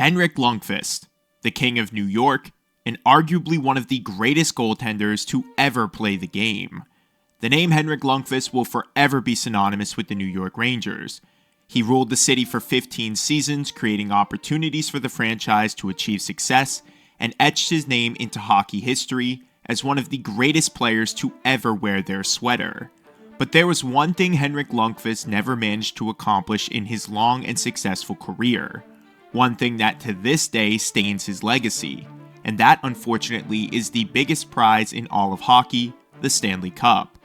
Henrik Lundqvist, the King of New York, and arguably one of the greatest goaltenders to ever play the game. The name Henrik Lundqvist will forever be synonymous with the New York Rangers. He ruled the city for 15 seasons, creating opportunities for the franchise to achieve success, and etched his name into hockey history as one of the greatest players to ever wear their sweater. But there was one thing Henrik Lundqvist never managed to accomplish in his long and successful career. One thing that to this day stains his legacy. And that, unfortunately, is the biggest prize in all of hockey, the Stanley Cup.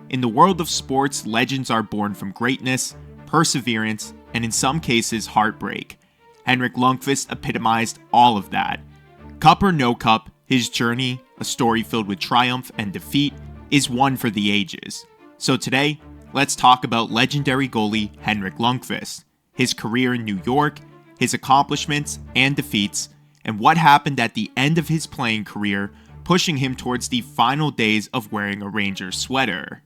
In the world of sports, legends are born from greatness, perseverance, and in some cases, heartbreak. Henrik Lundqvist epitomized all of that. Cup or no cup, his journey, a story filled with triumph and defeat, is one for the ages. So today, let's talk about legendary goalie Henrik Lundqvist, his career in New York, his accomplishments and defeats, and what happened at the end of his playing career, pushing him towards the final days of wearing a Rangers sweater.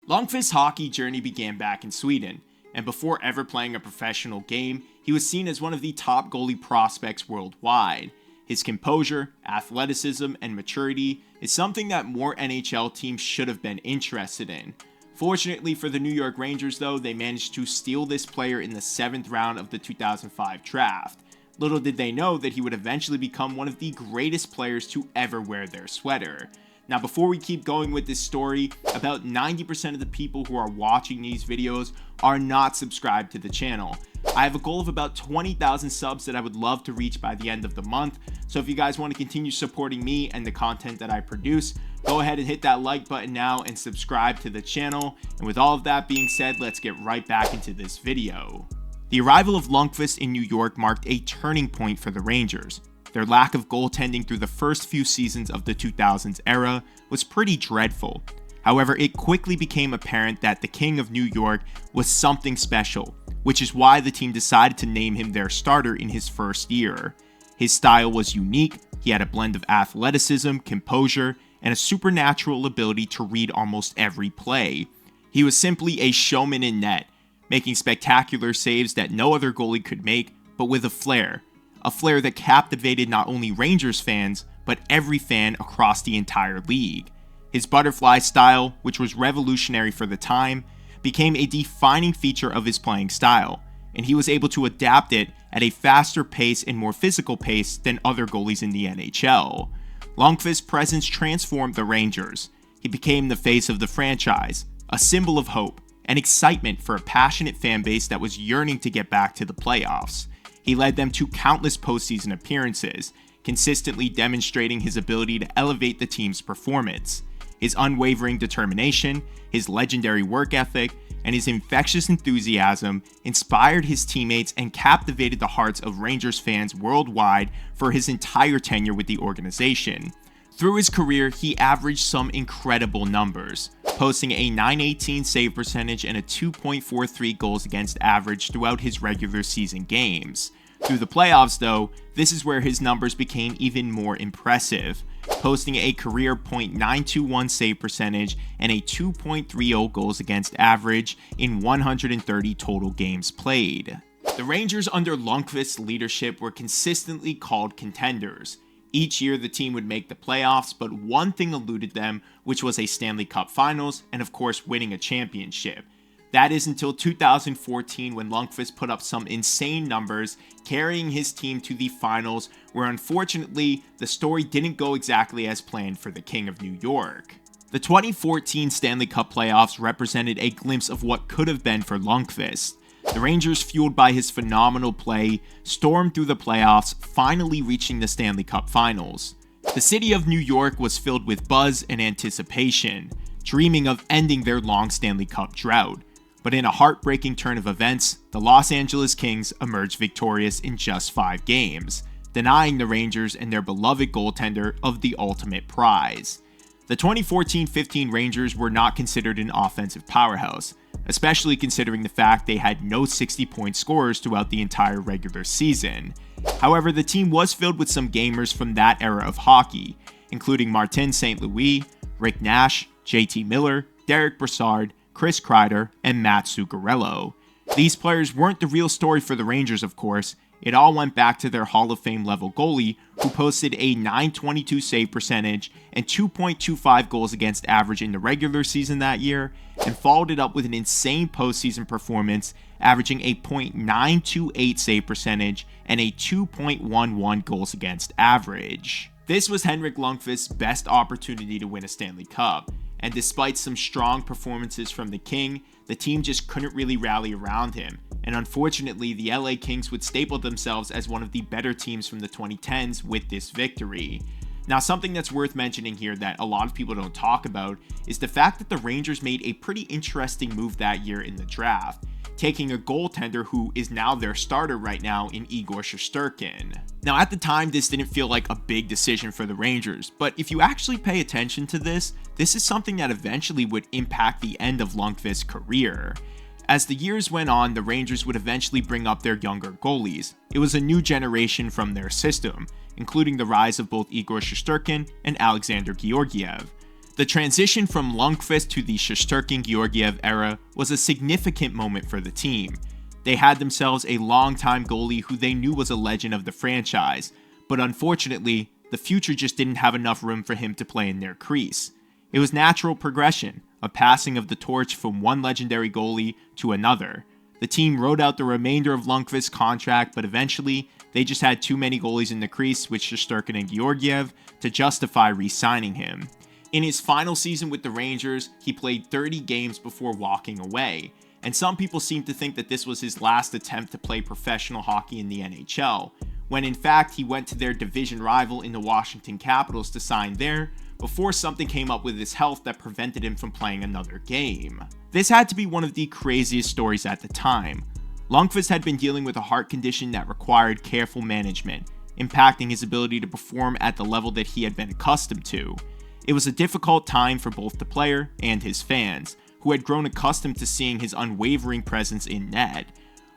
Lundqvist's hockey journey began back in Sweden, and before ever playing a professional game, he was seen as one of the top goalie prospects worldwide. His composure, athleticism, and maturity is something that more NHL teams should have been interested in. Fortunately for the New York Rangers though, they managed to steal this player in the 7th round of the 2005 draft. Little did they know that he would eventually become one of the greatest players to ever wear their sweater. Now before we keep going with this story, about 90% of the people who are watching these videos are not subscribed to the channel. I have a goal of about 20,000 subs that I would love to reach by the end of the month, so if you guys want to continue supporting me and the content that I produce, go ahead and hit that like button now and subscribe to the channel. And with all of that being said, let's get right back into this video. The arrival of Lundqvist in New York marked a turning point for the Rangers. Their lack of goaltending through the first few seasons of the 2000s era was pretty dreadful. However, it quickly became apparent that the King of New York was something special, which is why the team decided to name him their starter in his first year. His style was unique, he had a blend of athleticism, composure, and a supernatural ability to read almost every play. He was simply a showman in net, making spectacular saves that no other goalie could make, but with a flair that captivated not only Rangers fans, but every fan across the entire league. His butterfly style, which was revolutionary for the time, became a defining feature of his playing style, and he was able to adapt it at a faster pace and more physical pace than other goalies in the NHL. Lundqvist's presence transformed the Rangers. He became the face of the franchise, a symbol of hope and excitement for a passionate fan base that was yearning to get back to the playoffs. He led them to countless postseason appearances, consistently demonstrating his ability to elevate the team's performance. His unwavering determination, his legendary work ethic, and his infectious enthusiasm inspired his teammates and captivated the hearts of Rangers fans worldwide for his entire tenure with the organization. Through his career, he averaged some incredible numbers, posting a .918 save percentage and a 2.43 goals against average throughout his regular season games. Through the playoffs though, this is where his numbers became even more impressive, posting a career .921 save percentage and a 2.30 goals against average in 130 total games played. The Rangers under Lundqvist's leadership were consistently called contenders. Each year the team would make the playoffs, but one thing eluded them, which was a Stanley Cup Finals and of course winning a championship. That is until 2014 when Lundqvist put up some insane numbers, carrying his team to the finals, where unfortunately the story didn't go exactly as planned for the King of New York. The 2014 Stanley Cup playoffs represented a glimpse of what could have been for Lundqvist. The Rangers, fueled by his phenomenal play, stormed through the playoffs, finally reaching the Stanley Cup Finals. The city of New York was filled with buzz and anticipation, dreaming of ending their long Stanley Cup drought. But in a heartbreaking turn of events, the Los Angeles Kings emerged victorious in just 5 games, denying the Rangers and their beloved goaltender of the ultimate prize. The 2014-15 Rangers were not considered an offensive powerhouse, especially considering the fact they had no 60-point scorers throughout the entire regular season. However, the team was filled with some gamers from that era of hockey, including Martin St. Louis, Rick Nash, JT Miller, Derek Brassard, Chris Kreider, and Matt Zuccarello. These players weren't the real story for the Rangers, of course. It all went back to their Hall of Fame level goalie, who posted a .922 save percentage and 2.25 goals against average in the regular season that year, and followed it up with an insane postseason performance, averaging a .928 save percentage and a 2.11 goals against average. This was Henrik Lundqvist's best opportunity to win a Stanley Cup, and despite some strong performances from the King, the team just couldn't really rally around him, and unfortunately the LA Kings would staple themselves as one of the better teams from the 2010s with this victory. Now, something that's worth mentioning here that a lot of people don't talk about is the fact that the Rangers made a pretty interesting move that year in the draft, taking a goaltender who is now their starter right now in Igor Shesterkin. Now, at the time, this didn't feel like a big decision for the Rangers, but if you actually pay attention to this is something that eventually would impact the end of Lundqvist's career. As the years went on, the Rangers would eventually bring up their younger goalies. It was a new generation from their system, including the rise of both Igor Shesterkin and Alexander Georgiev. The transition from Lundqvist to the Shesterkin-Georgiev era was a significant moment for the team. They had themselves a longtime goalie who they knew was a legend of the franchise, but unfortunately, the future just didn't have enough room for him to play in their crease. It was natural progression, a passing of the torch from one legendary goalie to another. The team rode out the remainder of Lundqvist's contract, but eventually, they just had too many goalies in the crease with Shesterkin and Georgiev to justify re-signing him. In his final season with the Rangers, he played 30 games before walking away, and some people seem to think that this was his last attempt to play professional hockey in the NHL, when in fact he went to their division rival in the Washington Capitals to sign there, before something came up with his health that prevented him from playing another game. This had to be one of the craziest stories at the time. Lundqvist had been dealing with a heart condition that required careful management, impacting his ability to perform at the level that he had been accustomed to. It was a difficult time for both the player and his fans, who had grown accustomed to seeing his unwavering presence in net.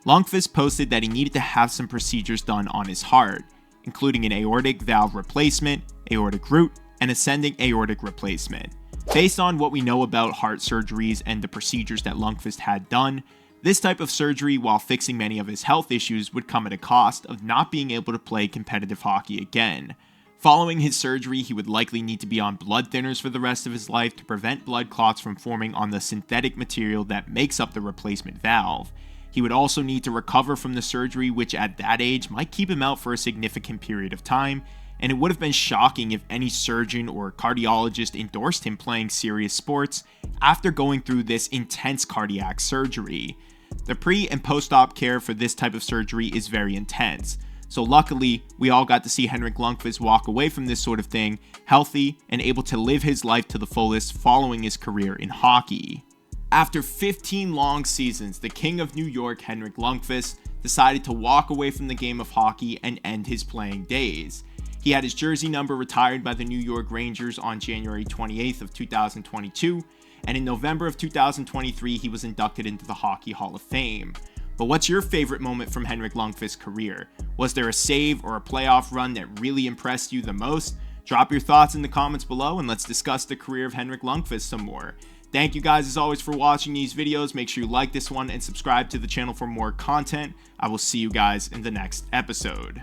Lundqvist posted that he needed to have some procedures done on his heart, including an aortic valve replacement, aortic root, and ascending aortic replacement. Based on what we know about heart surgeries and the procedures that Lundqvist had done, this type of surgery, while fixing many of his health issues, would come at a cost of not being able to play competitive hockey again. Following his surgery, he would likely need to be on blood thinners for the rest of his life to prevent blood clots from forming on the synthetic material that makes up the replacement valve. He would also need to recover from the surgery, which at that age might keep him out for a significant period of time, and it would have been shocking if any surgeon or cardiologist endorsed him playing serious sports after going through this intense cardiac surgery. The pre- and post-op care for this type of surgery is very intense, so luckily, we all got to see Henrik Lundqvist walk away from this sort of thing healthy and able to live his life to the fullest following his career in hockey. After 15 long seasons, the King of New York, Henrik Lundqvist, decided to walk away from the game of hockey and end his playing days. He had his jersey number retired by the New York Rangers on January 28th of 2022, and in November of 2023, he was inducted into the Hockey Hall of Fame. But what's your favorite moment from Henrik Lundqvist's career? Was there a save or a playoff run that really impressed you the most? Drop your thoughts in the comments below and let's discuss the career of Henrik Lundqvist some more. Thank you guys as always for watching these videos. Make sure you like this one and subscribe to the channel for more content. I will see you guys in the next episode.